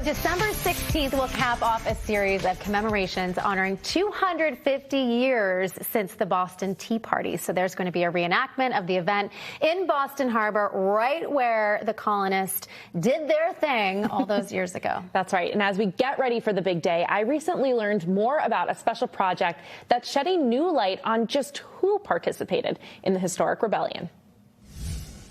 December 16th will cap off a series of commemorations honoring 250 years since the Boston Tea Party. So there's going to be a reenactment of the event in Boston Harbor, right where the colonists did their thing all those years ago. That's right. And as we get ready for the big day, I recently learned more about a special project that's shedding new light on just who participated in the historic rebellion.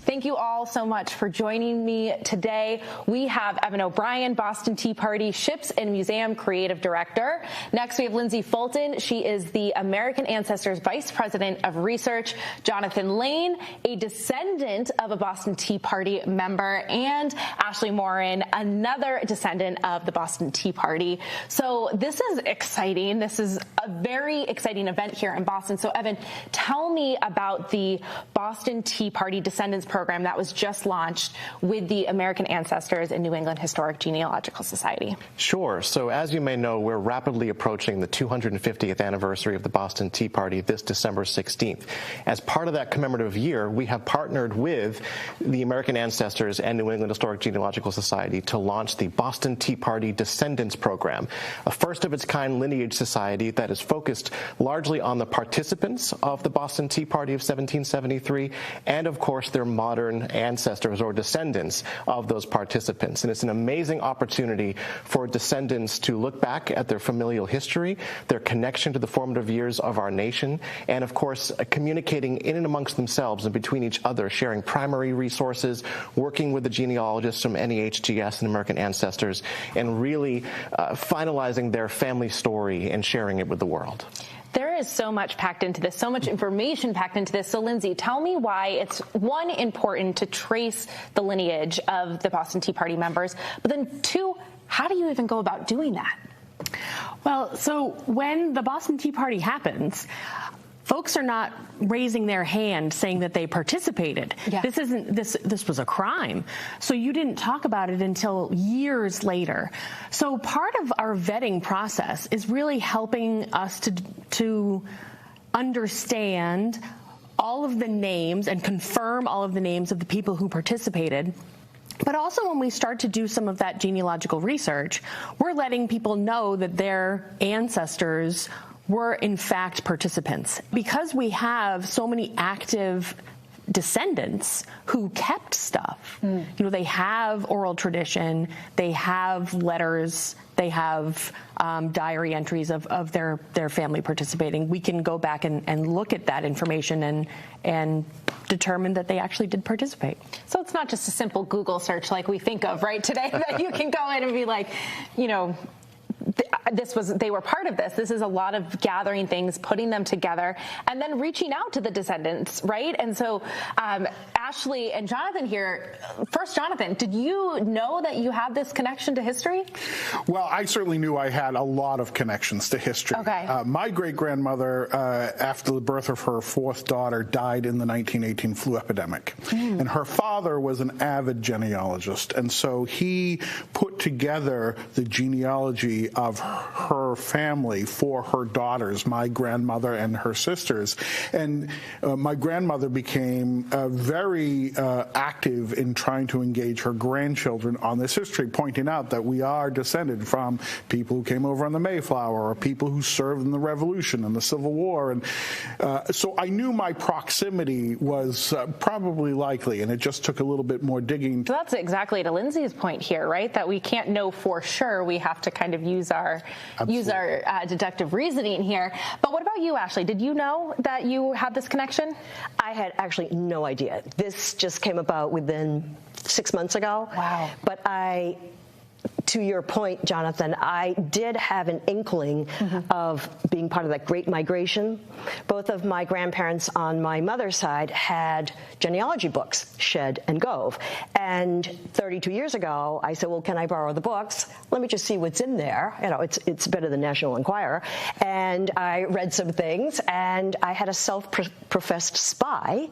Thank you all so much for joining me today. We have Evan O'Brien, Boston Tea Party Ships and Museum Creative Director. Next, we have Lindsay Fulton. She is the American Ancestors Vice President of Research. Jonathan Lane, a descendant of a Boston Tea Party member. And Ashley Morin, another descendant of the Boston Tea Party. So this is exciting. This is a very exciting event here in Boston. So Evan, tell me about the Boston Tea Party Descendants Program that was just launched with the American Ancestors and New England Historic Genealogical Society. Sure. So as you may know, we're rapidly approaching the 250th anniversary of the Boston Tea Party this December 16th. As part of that commemorative year, we have partnered with the American Ancestors and New England Historic Genealogical Society to launch the Boston Tea Party Descendants Program, a first-of-its-kind lineage society that is focused largely on the participants of the Boston Tea Party of 1773 and, of course, their modern ancestors or descendants of those participants. And it's an amazing opportunity for descendants to look back at their familial history, their connection to the formative years of our nation, and of course, communicating in and amongst themselves and between each other, sharing primary resources, working with the genealogists from NEHGS and American Ancestors, and really finalizing their family story and sharing it with the world. There is so much packed into this, so much information packed into this. So, Lindsay, tell me why it's, one, important to trace the lineage of the Boston Tea Party members, but then, two, how do you even go about doing that? Well, so when the Boston Tea Party happens, folks are not raising their hand saying that they participated. Yeah. This was a crime. So you didn't talk about it until years later. So part of our vetting process is really helping us to understand all of the names and confirm all of the names of the people who participated. But also when we start to do some of that genealogical research, we're letting people know that their ancestors were in fact participants. Because we have so many active descendants who kept stuff. You know, they have oral tradition, they have letters, they have diary entries of their family participating. We can go back and look at that information and determine that they actually did participate. So it's not just a simple Google search like we think of, right, today, that you can go in and be like, you know, they were part of this. This is a lot of gathering things, putting them together, and then reaching out to the descendants, right? And so Ashley and Jonathan here. First, Jonathan, did you know that you had this connection to history? Well, I certainly knew I had a lot of connections to history. Okay. My great-grandmother, after the birth of her fourth daughter, died in the 1918 flu epidemic. And her father was an avid genealogist, and so he put together the genealogy of her family for her daughters, my grandmother and her sisters. And my grandmother became very active in trying to engage her grandchildren on this history, pointing out that we are descended from people who came over on the Mayflower or people who served in the Revolution and the Civil War. And so I knew my proximity was probably likely, and it just took a little bit more digging. So that's exactly to Lindsay's point here, right? That we can't know for sure. We have to kind of use our deductive reasoning here. But what about you, Ashley? Did you know that you had this connection? I had actually no idea. This just came about within 6 months ago. Wow. But to your point, Jonathan, I did have an inkling of being part of that great migration. Both of my grandparents on my mother's side had genealogy books, Shed and Gove. And 32 years ago, I said, well, can I borrow the books? Let me just see what's in there. You know, it's better than National Enquirer. And I read some things, and I had a self-professed spy.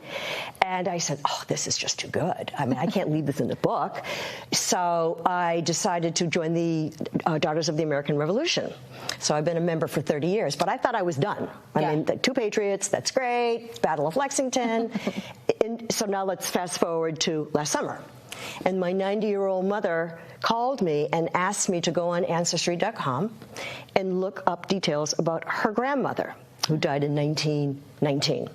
And I said, oh, this is just too good. I mean, I can't leave this in the book. So I decided to join the Daughters of the American Revolution. So I've been a member for 30 years, but I thought I was done. I mean, the two patriots, that's great, Battle of Lexington. And so now let's fast forward to last summer. And my 90-year-old mother called me and asked me to go on Ancestry.com and look up details about her grandmother, who died in 1919.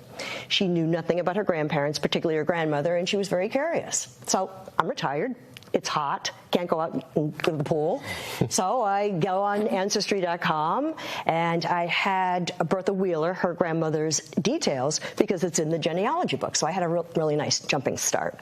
She knew nothing about her grandparents, particularly her grandmother, and she was very curious. So I'm retired. It's hot. Can't go out and go to the pool. So I go on Ancestry.com, and I had Bertha Wheeler, her grandmother's details, because it's in the genealogy book. So I had a really nice jumping start.